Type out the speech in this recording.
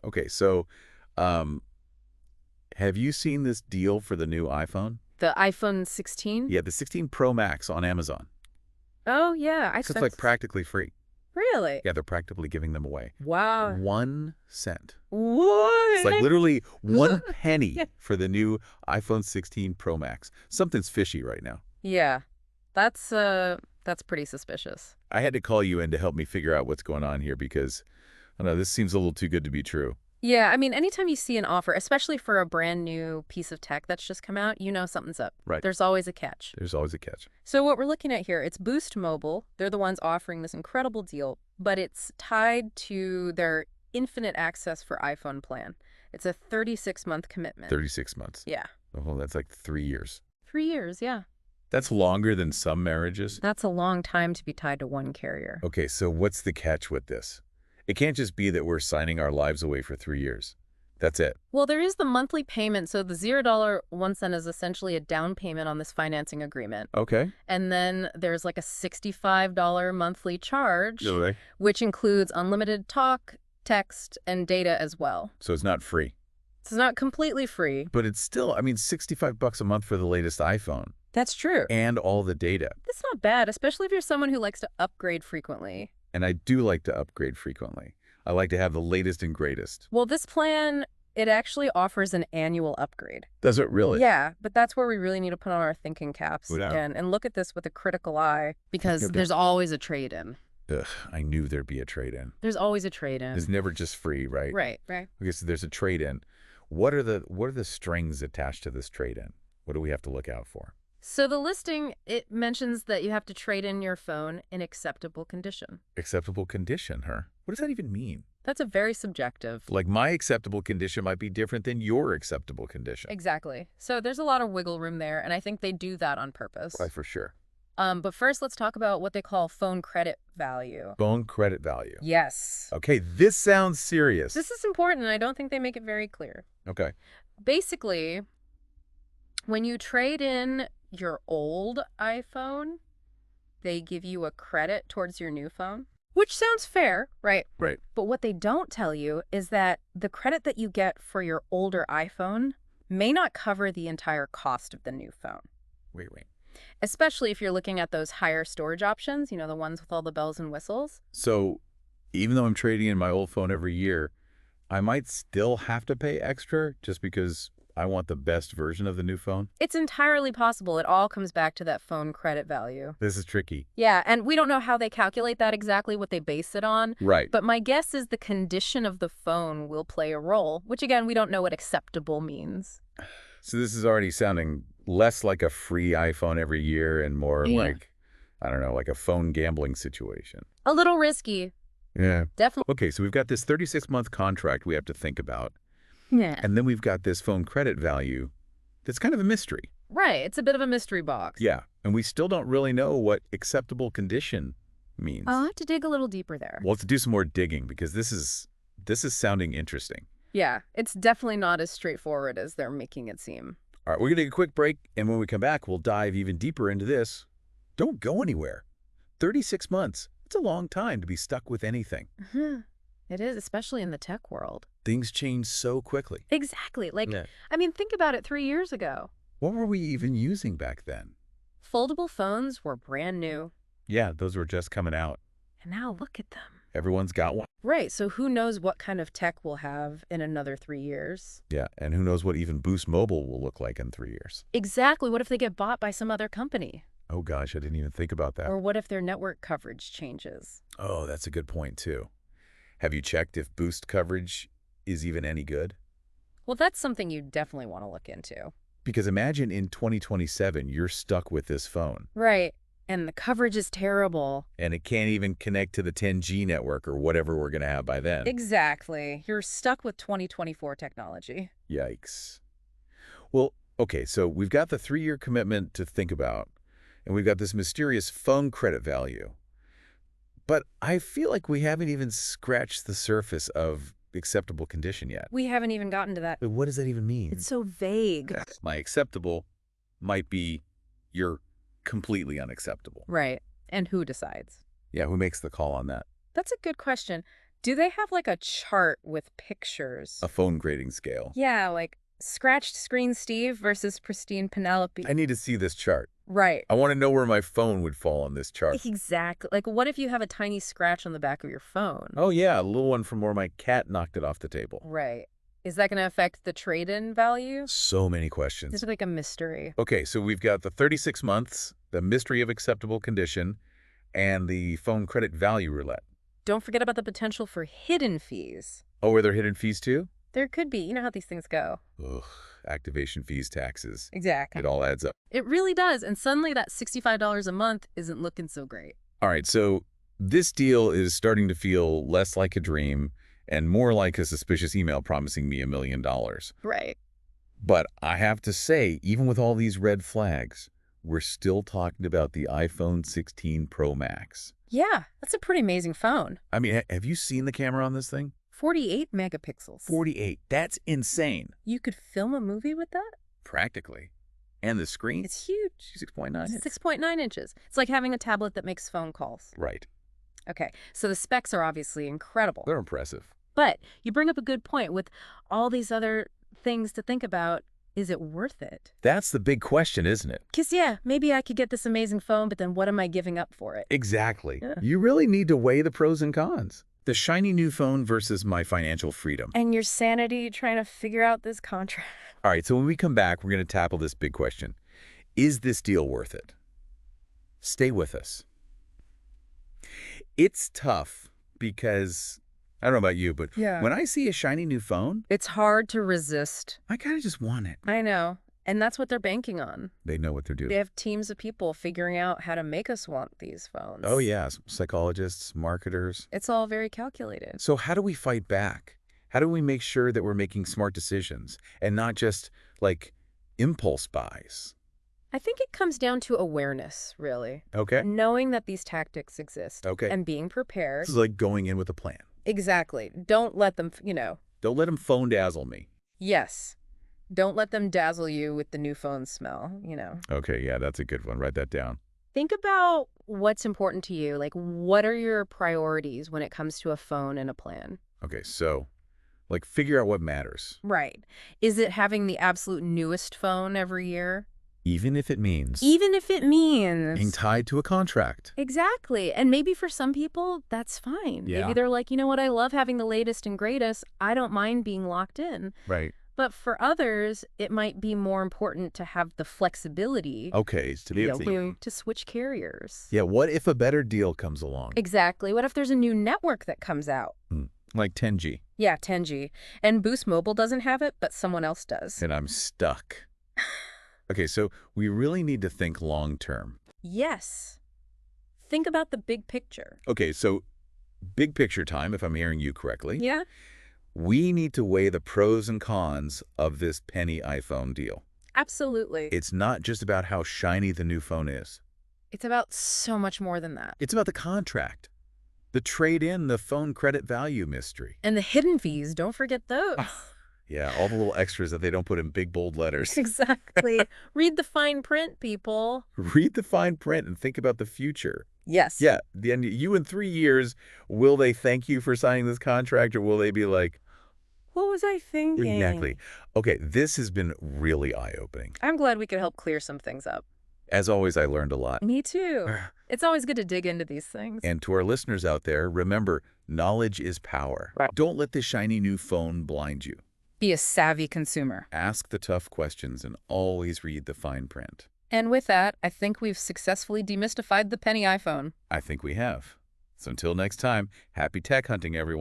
Okay, so um, have you seen this deal for the new iPhone? The iPhone 16? Yeah, the 16 Pro Max on Amazon. Oh, yeah. So it's like practically free. Really? Yeah, they're practically giving them away. Wow. 1 cent. It's like What? literally one penny for the new iPhone 16 Pro Max. Something's fishy right now. Yeah. That's pretty suspicious. I had to call you in to help me figure out what's going on here because, I don't know, this seems a little too good to be true. Yeah, I mean, anytime you see an offer, especially for a brand new piece of tech that's just come out, you know something's up. Right. There's always a catch. There's always a catch. So what we're looking at here, it's Boost Mobile. They're the ones offering this incredible deal, but it's tied to their infinite access for iPhone plan. It's a 36-month commitment. 36 months. Yeah. Oh, that's like 3 years. 3 years, yeah. That's longer than some marriages. That's a long time to be tied to one carrier. Okay, so what's the catch with this? It can't just be that we're signing our lives away for 3 years. That's it. Well, there is the monthly payment, so the $0 1 cent is essentially a down payment on this financing agreement. Okay. And then there's like a $65 monthly charge, Okay. which includes unlimited talk, text, and data as well. So it's not free. It's not completely free. But it's still, I mean, $65 a month for the latest iPhone That's true. and all the data. That's not bad, especially if you're someone who likes to upgrade frequently. And I do like to upgrade frequently. I like to have the latest and greatest. Well, this plan, it actually offers an annual upgrade. Does it really? Yeah, but that's where we really need to put on our thinking caps Yeah. and look at this with a critical eye because Okay. there's always a trade-in. Ugh, I knew there'd be a trade-in. There's always a trade-in. It's never just free, right? Right, right. Okay, so there's a trade-in. What are the strings attached to this trade-in? What do we have to look out for? So the listing, it mentions that you have to trade in your phone in acceptable condition. Acceptable condition, huh? What does that even mean? That's a very subjective. Like my acceptable condition might be different than your acceptable condition. Exactly. So there's a lot of wiggle room there, and I think they do that on purpose. Right, for sure. But first, let's talk about what they call phone credit value. Phone credit value. Yes. Okay, this sounds serious. This is important, and I don't think they make it very clear. Okay. Basically, when you trade in your old iPhone, they give you a credit towards your new phone, which sounds fair, right? Right. But what they don't tell you is that the credit that you get for your older iPhone may not cover the entire cost of the new phone, Wait. especially if you're looking at those higher storage options, the ones with all the bells and whistles. So even though I'm trading in my old phone every year, I might still have to pay extra just because I want the best version of the new phone? It's entirely possible. It all comes back to that phone credit value. This is tricky. Yeah, and we don't know how they calculate that exactly, what they base it on. Right. But my guess is the condition of the phone will play a role, which again, we don't know what acceptable means. So this is already sounding less like a free iPhone every year and more like, I don't know, like a phone gambling situation. A little risky. Yeah. Definitely. Okay, so we've got this 36-month contract we have to think about. Yeah. And then we've got this phone credit value that's kind of a mystery. Right. It's a bit of a mystery box. Yeah, and we still don't really know what acceptable condition means. I'll have to dig a little deeper there. We'll have to do some more digging because this is sounding interesting. Yeah, it's definitely not as straightforward as they're making it seem. All right, we're going to take a quick break, and when we come back, we'll dive even deeper into this. Don't go anywhere. 36 months. It's a long time to be stuck with anything. It is, especially in the tech world. Things change so quickly. Exactly. Yeah. I mean, think about it 3 years ago. What were we even using back then? Foldable phones were brand new. Yeah, those were just coming out. And now look at them. Everyone's got one. Right, so who knows what kind of tech we'll have in another 3 years. Yeah, and who knows what even Boost Mobile will look like in 3 years. Exactly. What if they get bought by some other company? Oh gosh, I didn't even think about that. Or what if their network coverage changes? Oh, that's a good point too. Have you checked if Boost coverage is even any good? Well, that's something you definitely want to look into. Because imagine in 2027, you're stuck with this phone. Right. And the coverage is terrible. And it can't even connect to the 10G network or whatever we're going to have by then. Exactly. You're stuck with 2024 technology. Yikes. Well, okay, so we've got the 3-year commitment to think about, and we've got this mysterious phone credit value. But I feel like we haven't even scratched the surface of acceptable condition yet. We haven't even gotten to that. But what does that even mean? It's so vague. My acceptable might be you're completely unacceptable. Right. And who decides? Yeah, who makes the call on that? That's a good question. Do they have like a chart with pictures? A phone grading scale. Yeah, like scratched screen Steve versus pristine Penelope. I need to see this chart. Right. I want to know where my phone would fall on this chart. Exactly. Like, what if you have a tiny scratch on the back of your phone? Oh, yeah, a little one from where my cat knocked it off the table. Right. Is that going to affect the trade-in value? So many This questions. is like a mystery. Okay, so we've got the 36 months, the mystery of acceptable condition, and the phone credit value roulette. Don't forget about the potential for hidden fees. Oh, are there hidden fees too? There could be. You know how these things go. Ugh, activation fees, taxes. Exactly. It all adds up. It really does. And suddenly that $65 a month isn't looking so great. All right, so this deal is starting to feel less like a dream and more like a suspicious email promising me $1 million. Right. But I have to say, even with all these red flags, we're still talking about the iPhone 16 Pro Max. Yeah, that's a pretty amazing phone. I mean, have you seen the camera on this thing? 48 megapixels. 48. That's insane. You could film a movie with that? Practically. And the screen? It's huge. 6.9 inches. 6.9 inches. It's like having a tablet that makes phone calls. Right. Okay, so the specs are obviously incredible. They're impressive. But you bring up a good point. With all these other things to think about, is it worth it? That's the big question, isn't it? Because, yeah, maybe I could get this amazing phone, but then what am I giving up for it? Exactly. Yeah. You really need to weigh the pros and cons. The shiny new phone versus my financial freedom. And your sanity trying to figure out this contract. All right, so when we come back, we're going to tackle this big question. Is this deal worth it? Stay with us. It's tough because, I don't know about you, but Yeah. when I see a shiny new phone, It's hard to resist. I kind of just want it. I know. And that's what they're banking on. They know what they're doing. They have teams of people figuring out how to make us want these phones. Oh, yeah, psychologists, marketers. It's all very calculated. So how do we fight back? How do we make sure that we're making smart decisions and not just, like, impulse buys? I think it comes down to awareness, really. Okay. Knowing that these tactics exist. Okay. And being prepared. This is like going in with a plan. Exactly. Don't let them, Don't let them phone dazzle me. Yes. Don't let them dazzle you with the new phone smell, Okay, yeah, that's a good one. Write that down. Think about what's important to you. Like, what are your priorities when it comes to a phone and a plan? Okay, so, like, figure out what matters. Right. Is it having the absolute newest phone every year? Even if it means Even if it means... being tied to a contract. Exactly. And maybe for some people, that's fine. Yeah. Maybe they're like, you know what, I love having the latest and greatest. I don't mind being locked in. Right. But for others, it might be more important to have the flexibility Okay, to be to switch carriers. Yeah, what if a better deal comes along? Exactly. What if there's a new network that comes out? Like 10G. Yeah, 10G. And Boost Mobile doesn't have it, but someone else does. And I'm stuck. Okay, so we really need to think long term. Yes. Think about the big picture. Okay, so big picture time, if I'm hearing you correctly. Yeah? We need to weigh the pros and cons of this penny iPhone deal. Absolutely. It's not just about how shiny the new phone is. It's about so much more than that. It's about the contract, the trade-in, the phone credit value mystery. And the hidden fees, don't forget those. Yeah, all the little extras that they don't put in big, bold letters. Exactly. Read the fine print, people. Read the fine print and think about the future. Yes. Yeah, then you in 3 years, will they thank you for signing this contract, or will they be like, What was I thinking? exactly. Okay, this has been really eye-opening. I'm glad we could help clear some things up. As always, I learned a lot. Me too. It's always good to dig into these things. And to our listeners out there, remember, knowledge is power. Right. Don't let the shiny new phone blind you. Be a savvy consumer. Ask the tough questions and always read the fine print. And with that, I think we've successfully demystified the penny iPhone. I think we have. So until next time, happy tech hunting, everyone.